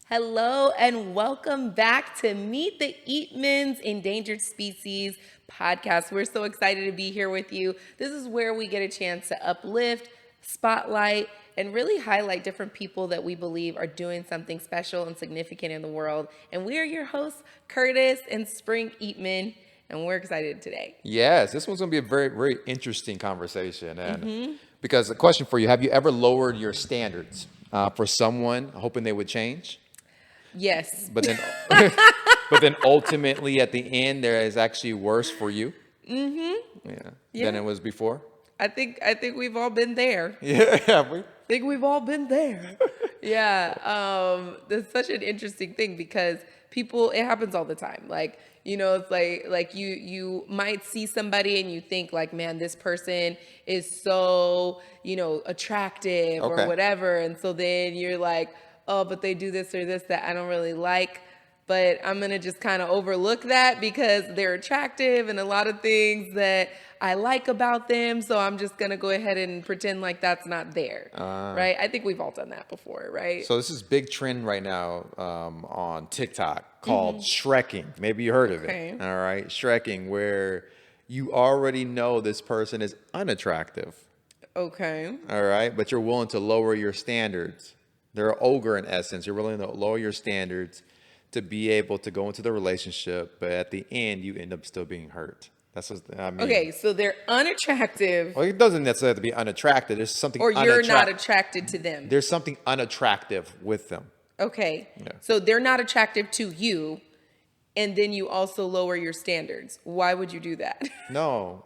Hello and welcome back to Meet the Eatmons Endangered Species Podcast. We're so excited to be here with you. This is where we get a chance to uplift, spotlight, and really highlight different people that we believe are doing something special and significant in the world. And we are your hosts, Curtis and Spring Eatman, and we're excited today. Yes, this one's going to be a very, very interesting conversation. And because the question for you, have you ever lowered your standards for someone hoping they would change? Yes. But then, but then ultimately at the end, there is actually worse for you. Than it was before. I think we've all been there. Yeah, I think we've all been there. That's such an interesting thing because people, it happens all the time. Like, you know, it's like you might see somebody and you think like, man, this person is so, attractive or whatever. And so then you're like, oh, but they do this or this that I don't really like. But I'm going to just kind of overlook that because they're attractive and a lot of things that I like about them. So I'm just going to go ahead and pretend like that's not there. Right? I think we've all done that before, right? So this is big trend right now on TikTok called Shrekking. Maybe you heard of it. All right. Shrekking, where you already know this person is unattractive. Okay. All right. But you're willing to lower your standards. They're an ogre in essence. You're willing to lower your standards to be able to go into the relationship, but at the end, you end up still being hurt. That's what I mean. Okay, so they're unattractive. Well, it doesn't necessarily have to be unattractive. There's something or you're not attracted to them. There's something unattractive with them. Okay. Yeah. So they're not attractive to you, and then you also lower your standards. Why would you do that? No.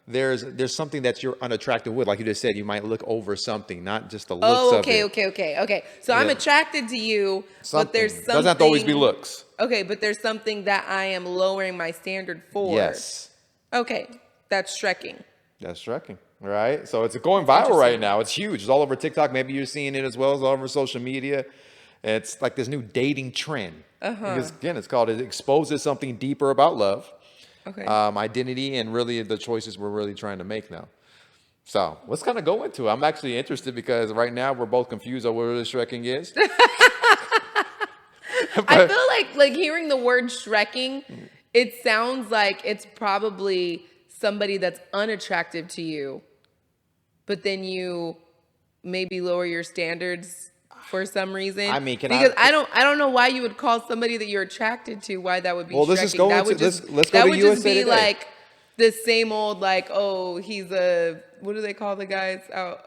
There's something that you're unattractive with. Like you just said, you might look over something, not just the looks of it. Okay. So I'm attracted to you, but there's something. Doesn't have to always be looks. Okay, but there's something that I am lowering my standard for. Yes. Okay, that's Shrekking. That's Shrekking, right? So it's going viral right now. It's huge. It's all over TikTok. Maybe you're seeing it as well as all over social media. It's like this new dating trend. Because again, it exposes something deeper about love. Okay. Identity, and really the choices we're really trying to make now. So let's kind of go into it. I'm actually interested because right now we're both confused on what really Shrekking is. I feel like hearing the word Shrekking, it sounds like it's probably somebody that's unattractive to you, but then you maybe lower your standards for some reason. I mean, I don't know why you would call somebody that you're attracted to why that would be. Well, let's go to USA Today. Like the same old like, oh, he's a, what do they call the guys out?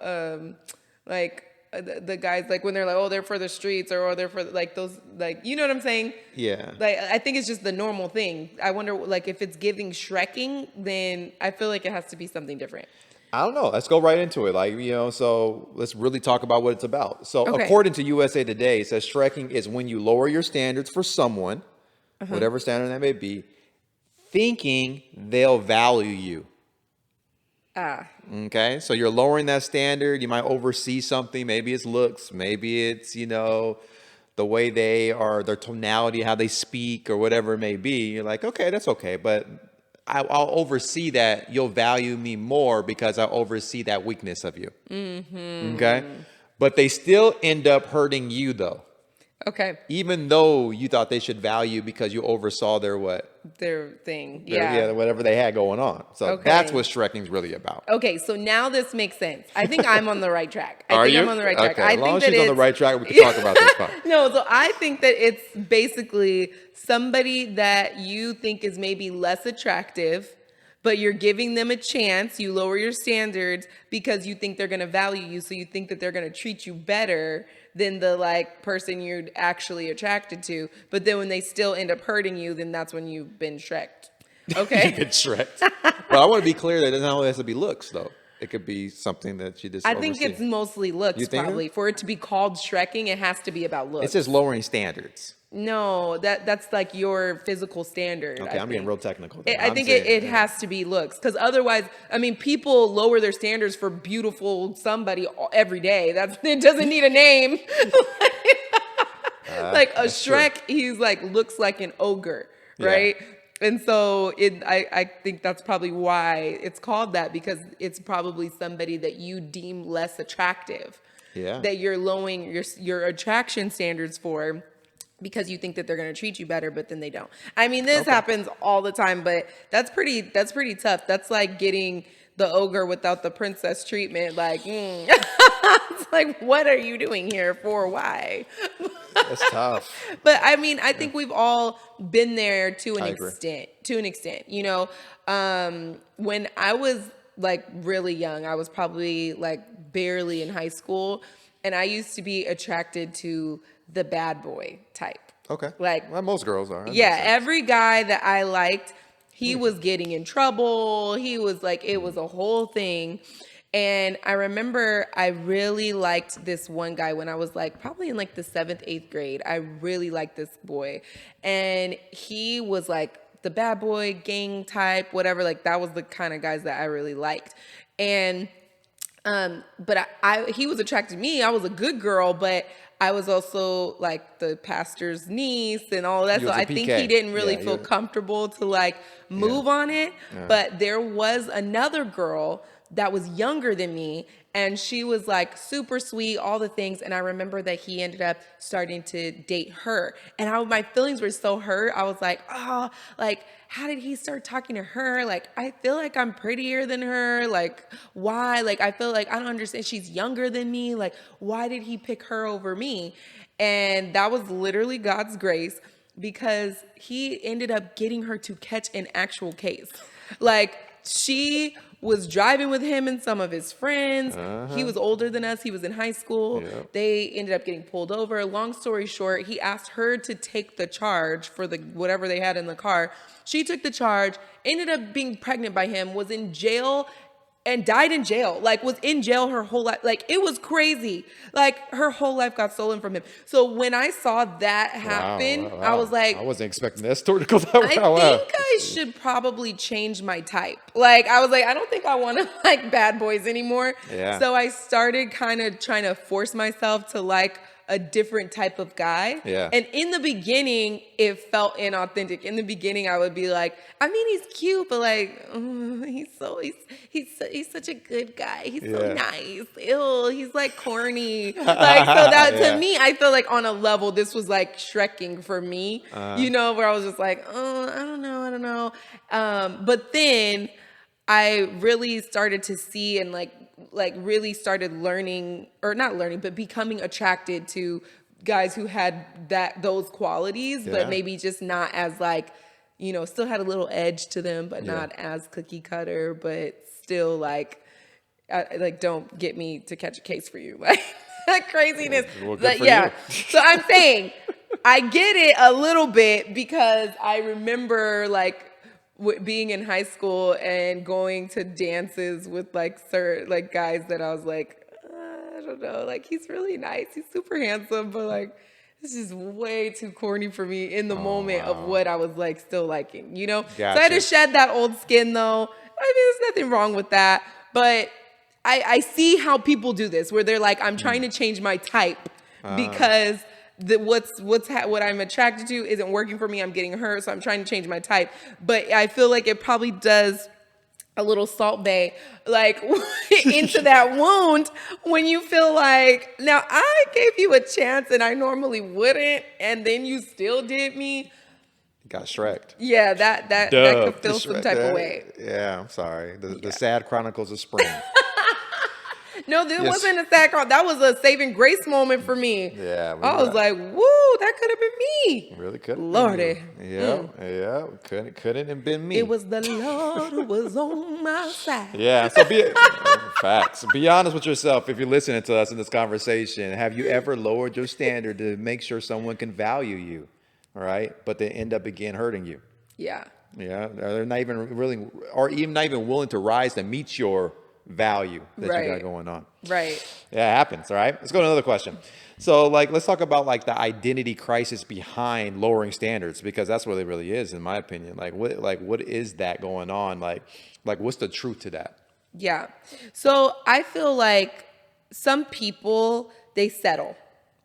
The guys like when they're like, oh, they're for the streets or they're for like those, like, you know what I'm saying? Yeah. Like I think it's just the normal thing. I wonder like if it's giving Shrekking, then I feel like it has to be something different. I don't know. Let's go right into it. So let's really talk about what it's about. So according to USA Today, it says Shrekking is when you lower your standards for someone, whatever standard that may be, thinking they'll value you. Okay. So you're lowering that standard. You might oversee something. Maybe it's looks. Maybe it's, the way they are, their tonality, how they speak or whatever it may be. You're like, okay, that's okay. But I'll oversee that. You'll value me more because I oversee that weakness of you. Okay. But they still end up hurting you though. Okay. Even though you thought they should value because you oversaw their what? Their thing. Whatever they had going on. So that's what Shrekking's really about. Okay. So now this makes sense. I think I'm on the right track. I'm on the right track. As long as she's on the right track, we can talk about this part. No, so I think that it's basically somebody that you think is maybe less attractive, but you're giving them a chance. You lower your standards because you think they're going to value you. So you think that they're going to treat you better than the like person you're actually attracted to. But then when they still end up hurting you, then that's when you've been Shreked. Okay. You've been Shreked. But I want to be clear that it doesn't always have to be looks though. It could be something that you just I think it's mostly looks probably. For it to be called Shrekking, it has to be about looks. It's just lowering standards. No, that's like your physical standard. Okay, I'm getting real technical. I think it has to be looks because otherwise, I mean, people lower their standards for beautiful somebody every day. It doesn't need a name. Like a Shrek, he's like looks like an ogre, right? Yeah. And so I think that's probably why it's called that, because it's probably somebody that you deem less attractive. that you're lowering your attraction standards for because you think that they're going to treat you better, but then they don't. I mean, this happens all the time, but that's pretty tough. That's like getting the ogre without the princess treatment. Like, it's like, what are you doing here for? Why? That's tough. But I mean, I think we've all been there to an agree. extent, you know. When I was like really young, I was probably like barely in high school, and I used to be attracted to the bad boy type. Okay. Like, well, most girls are. Yeah, every guy that I liked, he was getting in trouble. He was like, it was a whole thing. And I remember I really liked this one guy when I was like probably in like the 7th, 8th grade. I really liked this boy. And he was like the bad boy gang type, whatever. Like that was the kind of guys that I really liked. And but he was attracted to me. I was a good girl, but I was also like the pastor's niece and all that. So I think he didn't really feel comfortable to like move on it. Yeah. But there was another girl that was younger than me, and she was like super sweet, all the things. And I remember that he ended up starting to date her, and my feelings were so hurt. I was like, oh, like, how did he start talking to her? Like, I feel like I'm prettier than her. Like, why? Like, I feel like I don't understand. She's younger than me. Like, why did he pick her over me? And that was literally God's grace, because he ended up getting her to catch an actual case. Like, she was driving with him and some of his friends. He was older than us. He was in high school. Yep. They ended up getting pulled over. Long story short, he asked her to take the charge for the whatever they had in the car. She took the charge, ended up being pregnant by him, was in jail and died in jail. Like, was in jail her whole life. Like, it was crazy. Like, her whole life got stolen from him. So when I saw that happen, wow. I was like, I wasn't expecting that story to go that way. I think I should probably change my type. Like, I was like, I don't think I want to like bad boys anymore. Yeah. So I started kind of trying to force myself to like a different type of guy. Yeah. And in the beginning, it felt inauthentic. In the beginning, I would be like, I mean, he's cute, but like, he's such a good guy. He's so nice. Ew, he's like corny. Like, so that to me, I feel like on a level, this was like Shrekking for me, you know, where I was just like, oh, I don't know. But then I really started to see and like really started learning, or not learning, but becoming attracted to guys who had those qualities, but maybe just not as like, you know, still had a little edge to them, but not as cookie cutter, but still like don't get me to catch a case for you. Like that craziness. Well, but yeah. So I'm saying I get it a little bit, because I remember like being in high school and going to dances with like guys that I was like, I don't know, like he's really nice, he's super handsome, but like this is way too corny for me in the moment of what I was like still liking, you know? Gotcha. So I had to shed that old skin though. I mean, there's nothing wrong with that, but I see how people do this, where they're like, I'm trying to change my type because what I'm attracted to isn't working for me. I'm getting hurt, so I'm trying to change my type. But I feel like it probably does a little Salt Bae like into that wound when you feel like, now I gave you a chance and I normally wouldn't, and then you still did me. Got Shreked. Yeah, that could feel some type of way. Yeah, I'm sorry. The sad chronicles of spring. No, this wasn't a sad call. That was a saving grace moment for me. Yeah. I was like, woo, that could have been me. Really could have. Lordy. Yeah. Couldn't have been me. It was the Lord who was on my side. Yeah. So facts. Be honest with yourself if you're listening to us in this conversation. Have you ever lowered your standard to make sure someone can value you? All right. But they end up again hurting you. Yeah. Yeah. They're not even really, or even not even willing to rise to meet your value that you got going on. Right. Yeah, it happens. All right. Let's go to another question. So like, let's talk about like the identity crisis behind lowering standards, because that's what it really is, in my opinion. Like what is that going on? Like what's the truth to that? Yeah. So I feel like some people, they settle,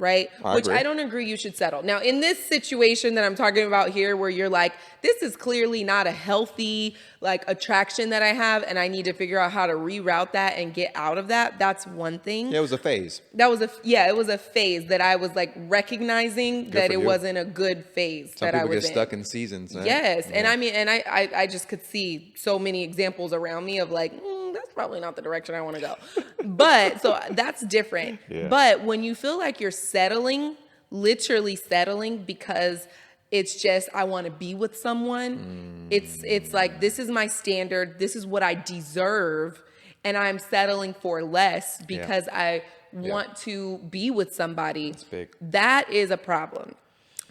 right? I Which agree. I don't agree you should settle. Now, in this situation that I'm talking about here, where you're like, this is clearly not a healthy like attraction that I have, and I need to figure out how to reroute that and get out of that. That's one thing. Yeah, it was a phase. That was it was a phase that I was like recognizing that for it you. wasn't a good phase Some that I people was get in. stuck in seasons. Right? Yes, and Yeah. I mean, and I just could see so many examples around me of like, that's probably not the direction I want to go. But so that's different. Yeah. But when you feel like you're settling, literally settling because it's just I want to be with someone. It's like this is my standard. This is what I deserve, and I'm settling for less because I want to be with somebody. That's big. That is a problem.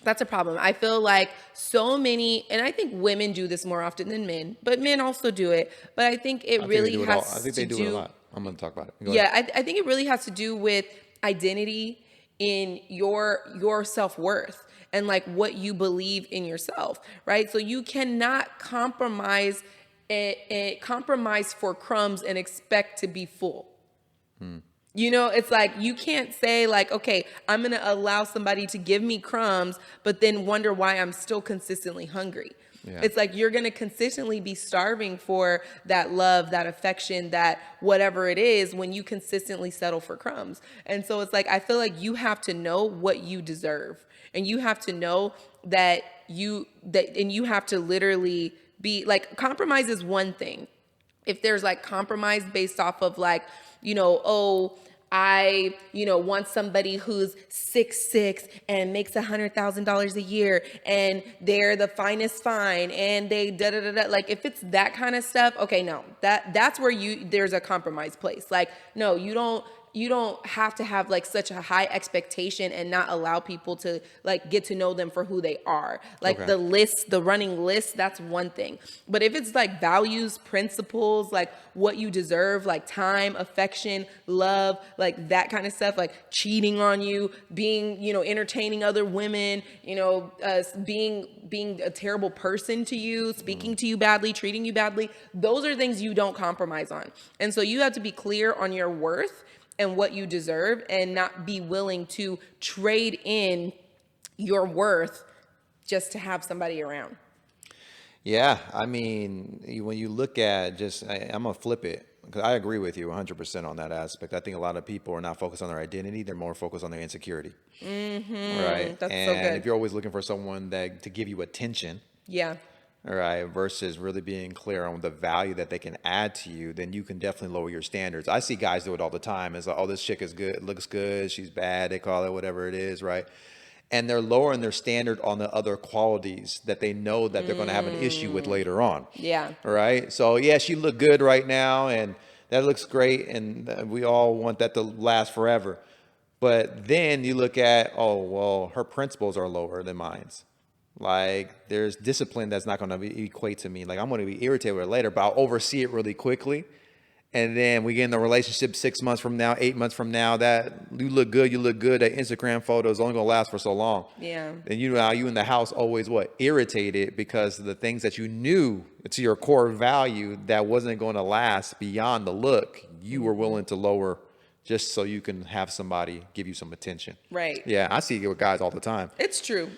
That's a problem. I feel like so many, and I think women do this more often than men, but men also do it. But I think it really has to do. I think they do it a lot. I'm going to talk about it. Go Yeah, ahead. I think it really has to do with identity in your self-worth and like what you believe in yourself, right? So you cannot compromise compromise for crumbs and expect to be full. You know, it's like you can't say like, okay, I'm going to allow somebody to give me crumbs, but then wonder why I'm still consistently hungry. Yeah. It's like you're going to consistently be starving for that love, that affection, that whatever it is when you consistently settle for crumbs. And so it's like I feel like you have to know what you deserve. And you have to know and you have to literally be like, compromise is one thing. If there's like compromise based off of like, I want somebody who's 6'6" and makes $100,000 a year and they're the finest fine and they da-da-da-da. Like if it's that kind of stuff, okay, no, that's where there's a compromise place. Like, no, you don't have to have like such a high expectation and not allow people to like get to know them for who they are. Like the running list, that's one thing. But if it's like values, principles, like what you deserve, like time, affection, love, like that kind of stuff, like cheating on you, being, entertaining other women, being a terrible person to you, speaking to you badly, treating you badly, those are things you don't compromise on. And so you have to be clear on your worth and what you deserve and not be willing to trade in your worth just to have somebody around. Yeah, I mean, when you look at I'm going to flip it because I agree with you 100% on that aspect. I think a lot of people are not focused on their identity. They're more focused on their insecurity. Mm-hmm. Right. That's and so good. If you're always looking for someone to give you attention. Yeah. All right, versus really being clear on the value that they can add to you, then you can definitely lower your standards. I see guys do it all the time. It's like, oh, this chick is good, looks good, she's bad, they call it whatever it is, right? And they're lowering their standard on the other qualities that they know that they're going to have an issue with later on. Yeah. All right, so yeah, she looked good right now, and that looks great, and we all want that to last forever. But then you look at, her principles are lower than mine's. Like there's discipline that's not going to equate to me. Like I'm going to be irritated with it later, but I'll oversee it really quickly. And then we get in the relationship 6 months from now, 8 months from now, that you look good. That Instagram photo is only going to last for so long. Yeah. And you in the house always irritated because of the things that you knew to your core value that wasn't going to last beyond the look, you were willing to lower just so you can have somebody give you some attention. Right. Yeah, I see it with guys all the time. It's true.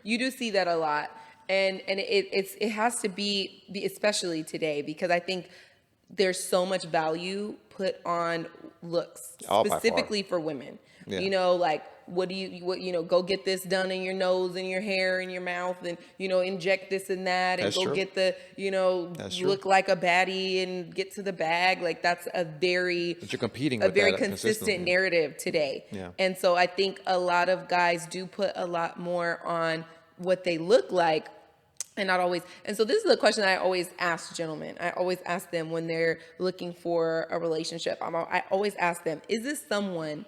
You do see that a lot. And it has to be, especially today, because I think there's so much value put on looks, specifically for women. Yeah. Like go get this done in your nose and your hair and your mouth and, inject this and that and get the, look like a baddie and get to the bag. Like that's but you're competing with a very consistent narrative today. Yeah. And so I think a lot of guys do put a lot more on what they look like and not always. And so this is a question I always ask gentlemen. I always ask them when they're looking for a relationship. I always ask them, is this someone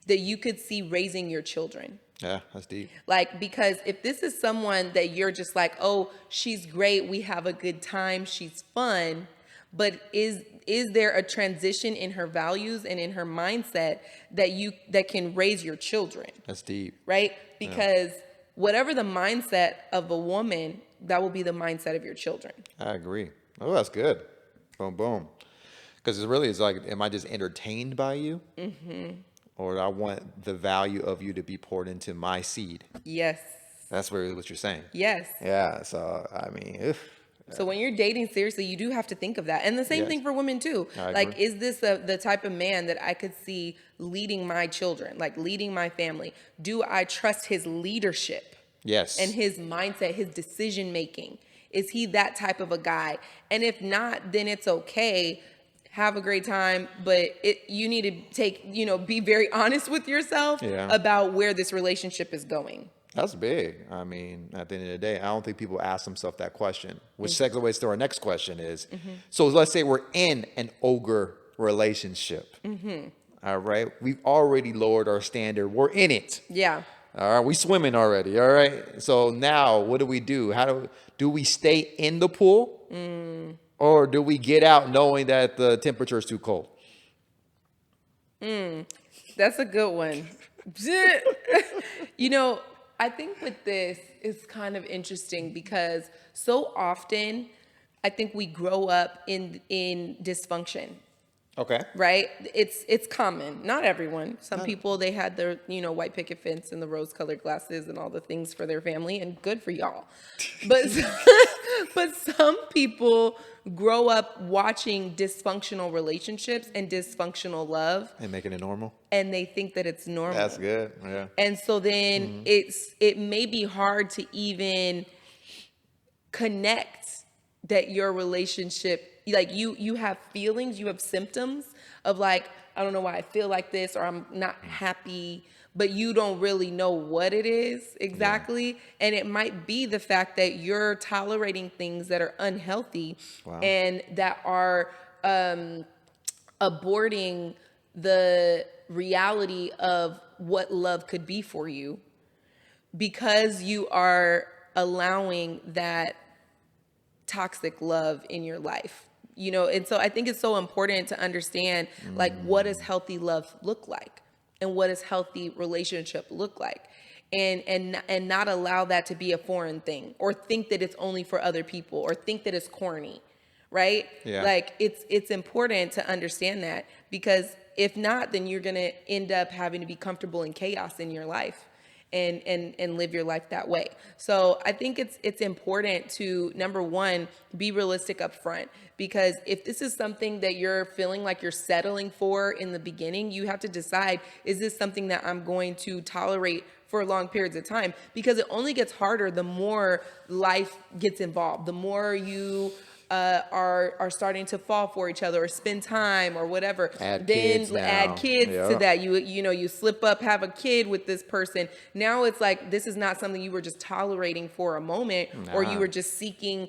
that you could see raising your children? Yeah, that's deep. Like, because if this is someone that you're just like, oh, she's great, we have a good time, she's fun, but is there a transition in her values and in her mindset that can raise your children? That's deep. Right? Because whatever the mindset of a woman, that will be the mindset of your children. I agree. Oh, that's good. Boom, boom. Because it's like, am I just entertained by you? Mm-hmm. or I want the value of you to be poured into my seed. Yes. That's really what you're saying. Yes. Yeah. So, I mean, So when you're dating seriously, you do have to think of that. And the same thing for women too. I Like, agree. is this the type of man that I could see leading my children, like leading my family? Do I trust his leadership? Yes. And his mindset, his decision making? Is he that type of a guy? And if not, then it's okay. Have a great time, but you need to take, be very honest with yourself about where this relationship is going. That's big. I mean, at the end of the day, I don't think people ask themselves that question, which segues to our next question is, so let's say we're in an ogre relationship. All right. We've already lowered our standard. We're in it. Yeah. All right. We swimming already. All right. So now what do? How do we stay in the pool or do we get out knowing that the temperature is too cold? That's a good one. I think with this, it's kind of interesting because so often I think we grow up in dysfunction. Okay. Right? It's common. Not everyone. Some people, they had their, white picket fence and the rose-colored glasses and all the things for their family, and good for y'all. But but some people grow up watching dysfunctional relationships and dysfunctional love. And making it normal. And they think that it's normal. That's good. Yeah. And so then it may be hard to even connect that your relationship, like you have feelings, you have symptoms of like, I don't know why I feel like this, or I'm not happy, but you don't really know what it is exactly. And it might be the fact that you're tolerating things that are unhealthy and that are aborting the reality of what love could be for you, because you are allowing that toxic love in your life, and so I think it's so important to understand, like, what does healthy love look like, and what does healthy relationship look like, and not allow that to be a foreign thing, or think that it's only for other people, or think that it's corny, right? Yeah. Like, it's important to understand that, because if not, then you're gonna end up having to be comfortable in chaos in your life. And live your life that way. So I think it's important to, number one, be realistic up front, because if this is something that you're feeling like you're settling for in the beginning, you have to decide, is this something that I'm going to tolerate for long periods of time? Because it only gets harder the more life gets involved, the more you are starting to fall for each other or spend time or whatever. Add then kids now. add kids to that. You slip up, have a kid with this person. Now it's like, this is not something you were just tolerating for a moment, or you were just seeking,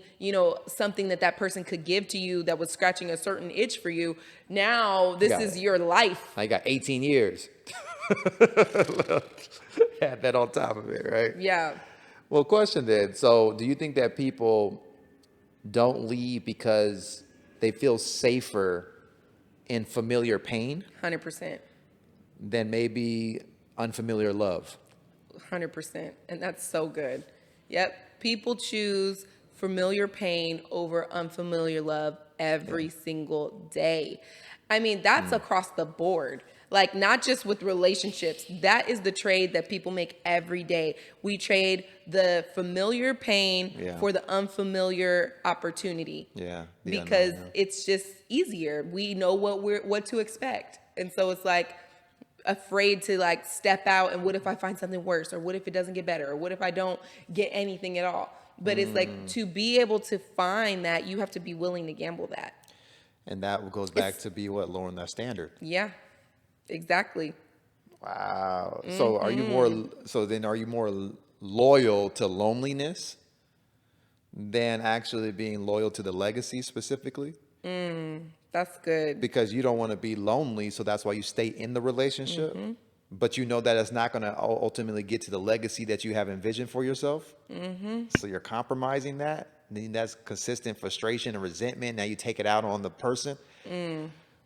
something that person could give to you that was scratching a certain itch for you. Now this is your life. I got 18 years. Had that on top of it, right? Yeah. Well, question then. So do you think that people don't leave because they feel safer in familiar pain 100%. than maybe unfamiliar love? 100%. And that's so good. Yep. People choose familiar pain over unfamiliar love every single day. I mean, that's across the board. Like, not just with relationships. That is the trade that people make every day. We trade the familiar pain for the unfamiliar opportunity. Yeah. Because it's just easier. We know what to expect. And so it's like, afraid to like step out, and what if I find something worse, or what if it doesn't get better, or what if I don't get anything at all? But it's like, to be able to find that, you have to be willing to gamble that. And that goes back to be lowering that standard. Yeah. Exactly. Wow. So are you more loyal to loneliness than actually being loyal to the legacy specifically? That's good. Because you don't want to be lonely, so that's why you stay in the relationship. But you know that it's not going to ultimately get to the legacy that you have envisioned for yourself. So you're compromising that. Then that's consistent frustration and resentment. Now you take it out on the person.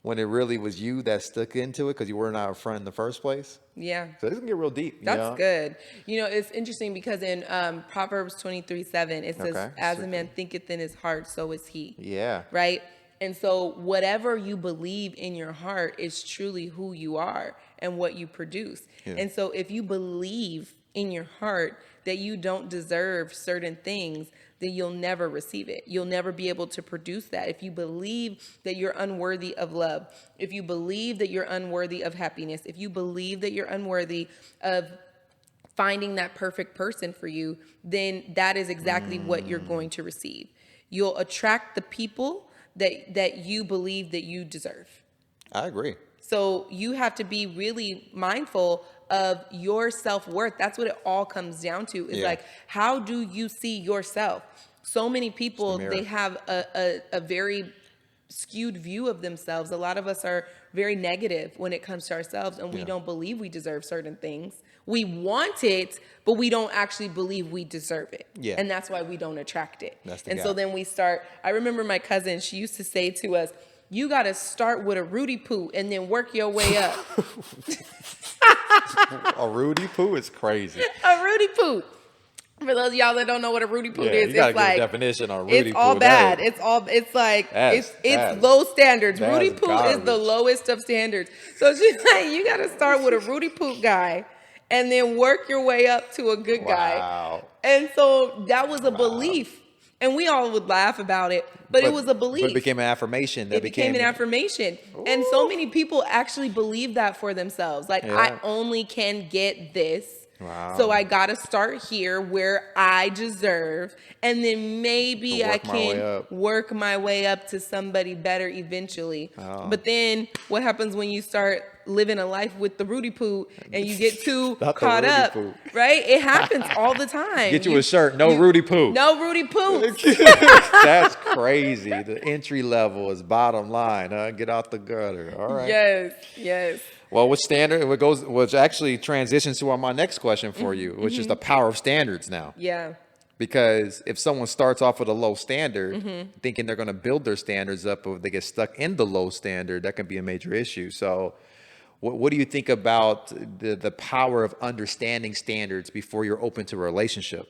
When it really was you that stuck into it because you weren't out front in the first place. Yeah. So this can get real deep. That's good. It's interesting because in Proverbs 23:7, it says, as a man thinketh in his heart, so is he. Yeah. Right? And so whatever you believe in your heart is truly who you are. and what you produce. Yeah. And so if you believe in your heart that you don't deserve certain things, then you'll never receive it. You'll never be able to produce that. If you believe that you're unworthy of love, if you believe that you're unworthy of happiness, if you believe that you're unworthy of finding that perfect person for you, then that is exactly what you're going to receive. You'll attract the people that you believe that you deserve. I agree. So you have to be really mindful of your self-worth. That's what it all comes down to, is like, how do you see yourself? So many people, they have a very skewed view of themselves. A lot of us are very negative when it comes to ourselves, and we don't believe we deserve certain things. We want it, but we don't actually believe we deserve it. Yeah. And that's why we don't attract it. And so then we start, I remember my cousin, she used to say to us, you got to start with a Rudy Poo and then work your way up. A Rudy Poo is crazy. A Rudy Poo. For those of y'all that don't know what a Rudy Poo is, you gotta it's give like a definition on Rudy Poo. It's all bad. It's low standards. Rudy Poo is the lowest of standards. So she's like, you got to start with a Rudy Poo guy and then work your way up to a good guy. And so that was a belief. And we all would laugh about it, but it was a belief. But it became an affirmation. It became an affirmation. Ooh. And so many people actually believe that for themselves. Like, I only can get this. Wow. So I got to start here where I deserve. And then maybe I can work my way up to somebody better eventually. Oh. But then what happens when you start living a life with the Rudy Poo and you get too caught up, right? It happens all the time. Get you a shirt, Rudy Poo. No Rudy Poo. That's crazy. The entry level is bottom line. Get out the gutter. All right. Yes. Well, which actually transitions to my next question for you, which is the power of standards now. Yeah. Because if someone starts off with a low standard, thinking they're going to build their standards up, or if they get stuck in the low standard, that can be a major issue. So what do you think about the power of understanding standards before you're open to a relationship?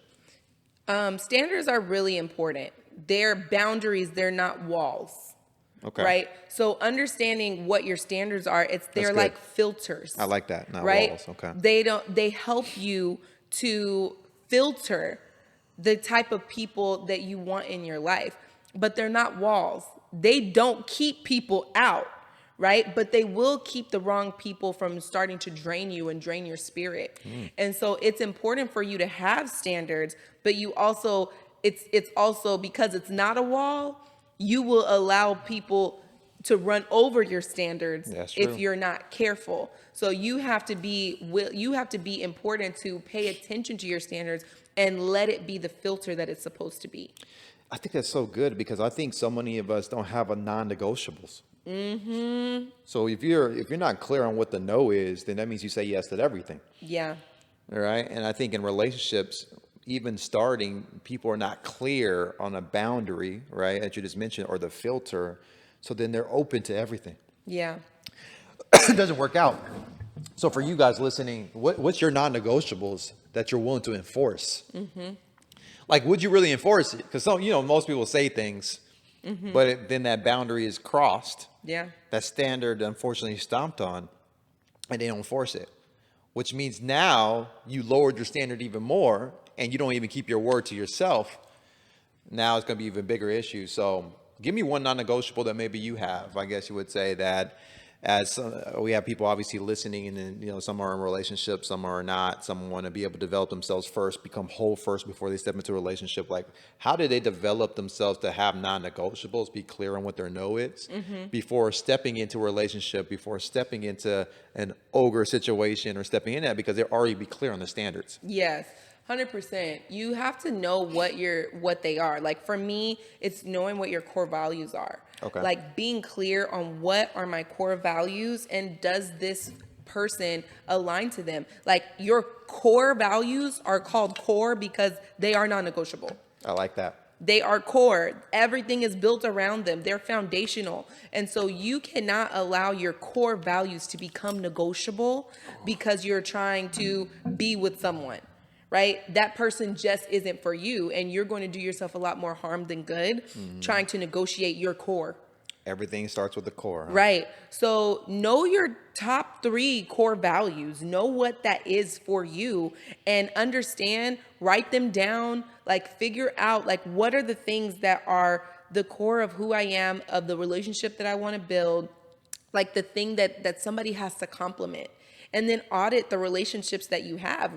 Standards are really important. They're boundaries. They're not walls. Okay. Right. So understanding what your standards are, they're like filters. I like that. Not walls. Okay. They help you to filter the type of people that you want in your life, but they're not walls. They don't keep people out, right? But they will keep the wrong people from starting to drain you and drain your spirit. And so it's important for you to have standards, but you also, it's also, because it's not a wall, you will allow people to run over your standards if you're not careful. So you have to be important to pay attention to your standards and let it be the filter that it's supposed to be. I think that's so good, because I think so many of us don't have a non-negotiables. So if you're not clear on what the no is, then that means you say yes to everything. Yeah. All right. And I think in relationships, even starting, people are not clear on a boundary, right, as you just mentioned, or the filter. So then they're open to everything. Yeah. It doesn't work out. So for you guys listening, what's your non-negotiables that you're willing to enforce? Like, would you really enforce it? Because most people say things, but then that boundary is crossed. Yeah. That standard, unfortunately, stomped on, and they don't enforce it, which means now you lowered your standard even more, and you don't even keep your word to yourself. Now it's going to be even bigger issue. So give me one non-negotiable that maybe you have. I guess you would say that, as we have people obviously listening, and then, some are in relationships, some are not. Some want to be able to develop themselves first, become whole first before they step into a relationship. Like, how do they develop themselves to have non-negotiables, be clear on what their no is before stepping into a relationship, before stepping into an ogre situation or stepping in that, because they're already be clear on the standards? Yes. 100%. You have to know what they are. Like, for me, it's knowing what your core values are. Okay. Like, being clear on what are my core values, and does this person align to them? Like, your core values are called core because they are non-negotiable. I like that. They are core. Everything is built around them. They're foundational. And so you cannot allow your core values to become negotiable because you're trying to be with someone. Right? That person just isn't for you, and you're going to do yourself a lot more harm than good trying to negotiate your core. Everything starts with the core. Huh? Right. So know your top 3 core values. Know what that is for you and understand, write them down, like figure out like what are the things that are the core of who I am, of the relationship that I want to build, like the thing that somebody has to compliment. And then audit the relationships that you have,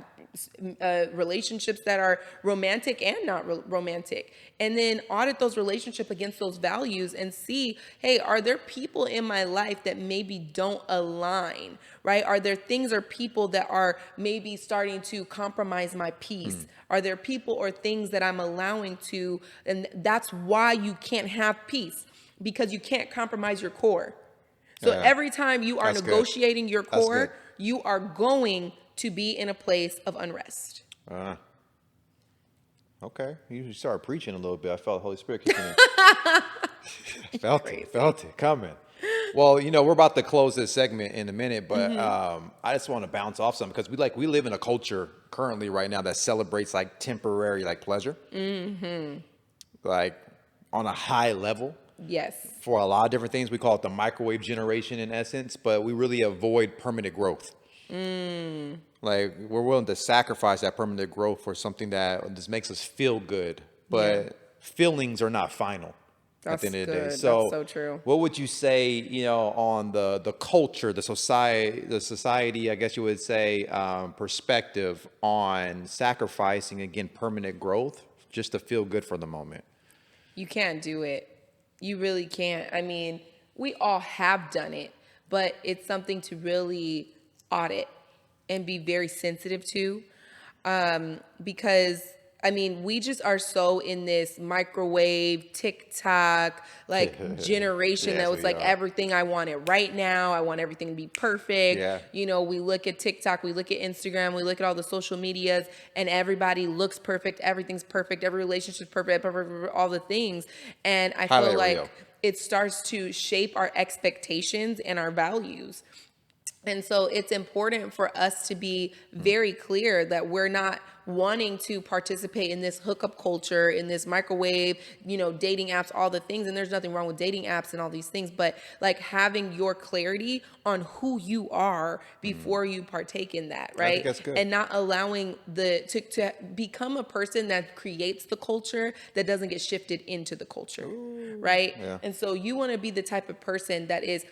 relationships that are romantic and not romantic. And then audit those relationships against those values and see, hey, are there people in my life that maybe don't align, right? Are there things or people that are maybe starting to compromise my peace? Are there people or things that I'm allowing to, and that's why you can't have peace, because you can't compromise your core. So every time you are negotiating your core, you are going to be in a place of unrest. Okay. You started preaching a little bit. I felt the Holy Spirit kicking in. Felt it coming. Well, you know, we're about to close this segment in a minute, but I just want to bounce off something because we live in a culture currently right now that celebrates like temporary like pleasure, like on a high level. Yes. For a lot of different things, we call it the microwave generation in essence, but we really avoid permanent growth. Like we're willing to sacrifice that permanent growth for something that just makes us feel good, but feelings are not final. That's at the end good. of the day. So, that's so true. What would you say, you know, on the culture, the society, I guess you would say, perspective on sacrificing again permanent growth just to feel good for the moment? You can't do it. You really can't. I mean, we all have done it, but it's something to really audit and be very sensitive to, because I mean, we just are so in this microwave, TikTok, like generation that was like everything I want it right now. I want everything to be perfect. Yeah. You know, we look at TikTok, we look at Instagram, we look at all the social medias, and everybody looks perfect. Everything's perfect. Every relationship's perfect, all the things. And I feel like it starts to shape our expectations and our values. And so it's important for us to be very clear that we're not wanting to participate in this hookup culture, in this microwave, you know, dating apps, all the things. And there's nothing wrong with dating apps and all these things, but like having your clarity on who you are before you partake in that, right? I think that's good. And not allowing to become a person that creates the culture that doesn't get shifted into the culture, right? Yeah. And so you want to be the type of person that is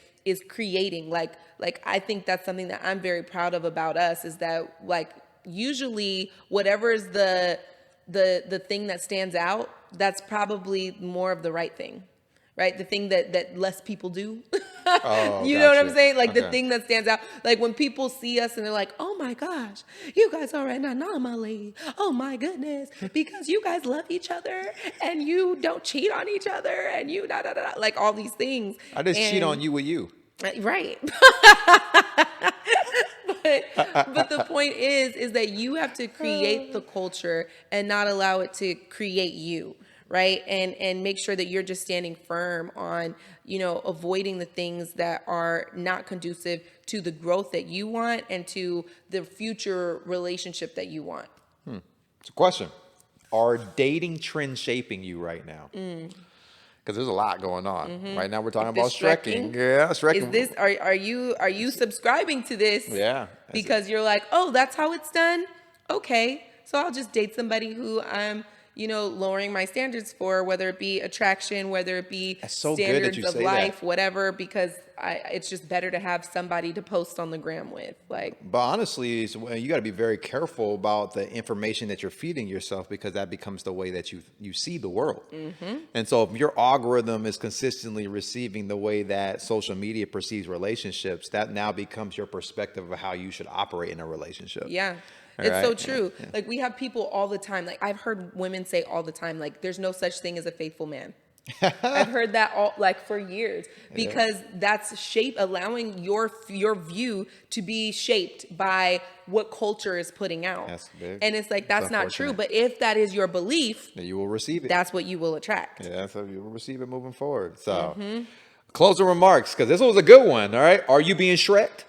creating, like I think that's something that I'm very proud of about us, is that like usually whatever is the thing that stands out, that's probably more of the right thing, right? The thing that less people do. You know what I'm saying? Like the thing that stands out, like when people see us and they're like, oh my gosh, you guys are an anomaly. Oh my goodness, because you guys love each other and you don't cheat on each other and you like all these things. I just cheat on you with you. Right. but the point is that you have to create the culture and not allow it to create you, right? And make sure that you're just standing firm on, you know, avoiding the things that are not conducive to the growth that you want and to the future relationship that you want. It's a question. Are dating trends shaping you right now? Because there's a lot going on. Right now we're talking about Shrekking. Yeah, Shrekking. Is this are you subscribing to this? Yeah. Because you're like, oh, that's how it's done? Okay. So I'll just date somebody who I'm, you know, lowering my standards for, whether it be attraction, whether it be standards of life, whatever, because it's just better to have somebody to post on the gram with. Like, but honestly, you got to be very careful about the information that you're feeding yourself, because that becomes the way that you see the world. And so if your algorithm is consistently receiving the way that social media perceives relationships, that now becomes your perspective of how you should operate in a relationship. Yeah. It's so true. Yeah. Like we have people all the time. Like I've heard women say all the time, like there's no such thing as a faithful man. I've heard that all like for years, because that's allowing your view to be shaped by what culture is putting out. And it's like, that's not true. But if that is your belief, then you will receive it. That's what you will attract. Yeah, so you will receive it moving forward. So closing remarks, because this was a good one. All right. Are you being Shreked?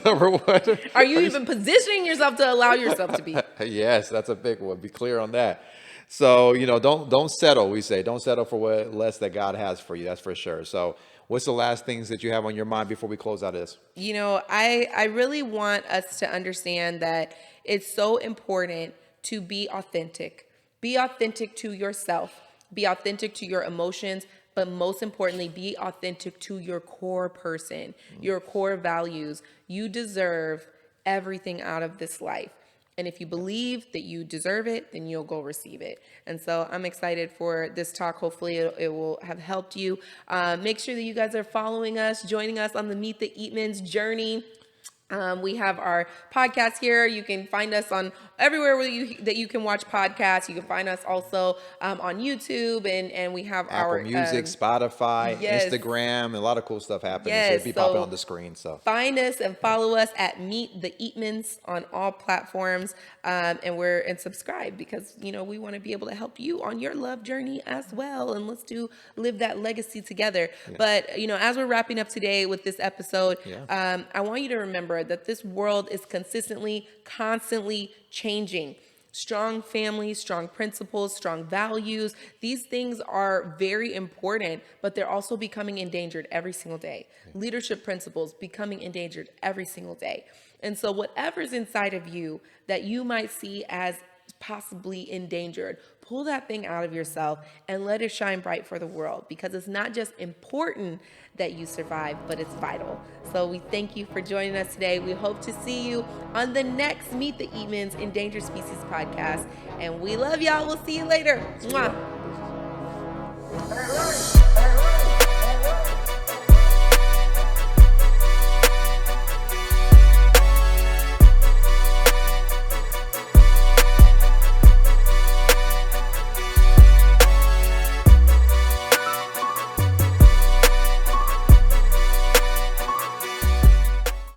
Number one. Are you even positioning yourself to allow yourself to be? Yes, that's a big one. Be clear on that. So, you know, don't settle. We say don't settle for what less that God has for you. That's for sure. So what's the last things that you have on your mind before we close out of this? You know, I really want us to understand that it's so important to be authentic. Be authentic to yourself. Be authentic to your emotions, but most importantly, be authentic to your core person, your core values. You deserve everything out of this life. And if you believe that you deserve it, then you'll go receive it. And so I'm excited for this talk. Hopefully it will have helped you. Make sure that you guys are following us, joining us on the Meet the Eatmons journey. We have our podcast here. You can find us on everywhere that you can watch podcasts. You can find us also on YouTube, and we have Apple our Music, Spotify, yes. Instagram, a lot of cool stuff happening. Yes, So it'll be popping on the screen. So find us and follow us at Meet the Eatmons on all platforms, and subscribe, because we want to be able to help you on your love journey as well, and let's live that legacy together. Yeah. But as we're wrapping up today with this episode, I want you to remember that this world is constantly changing. Strong families, strong principles, strong values. These things are very important, but they're also becoming endangered every single day. Leadership principles becoming endangered every single day. And so whatever's inside of you that you might see as possibly endangered, pull that thing out of yourself and let it shine bright for the world, because it's not just important that you survive, but it's vital. So we thank you for joining us today. We hope to see you on the next Meet the Eatmons Endangered Species Podcast. And we love y'all. We'll see you later. Mwah.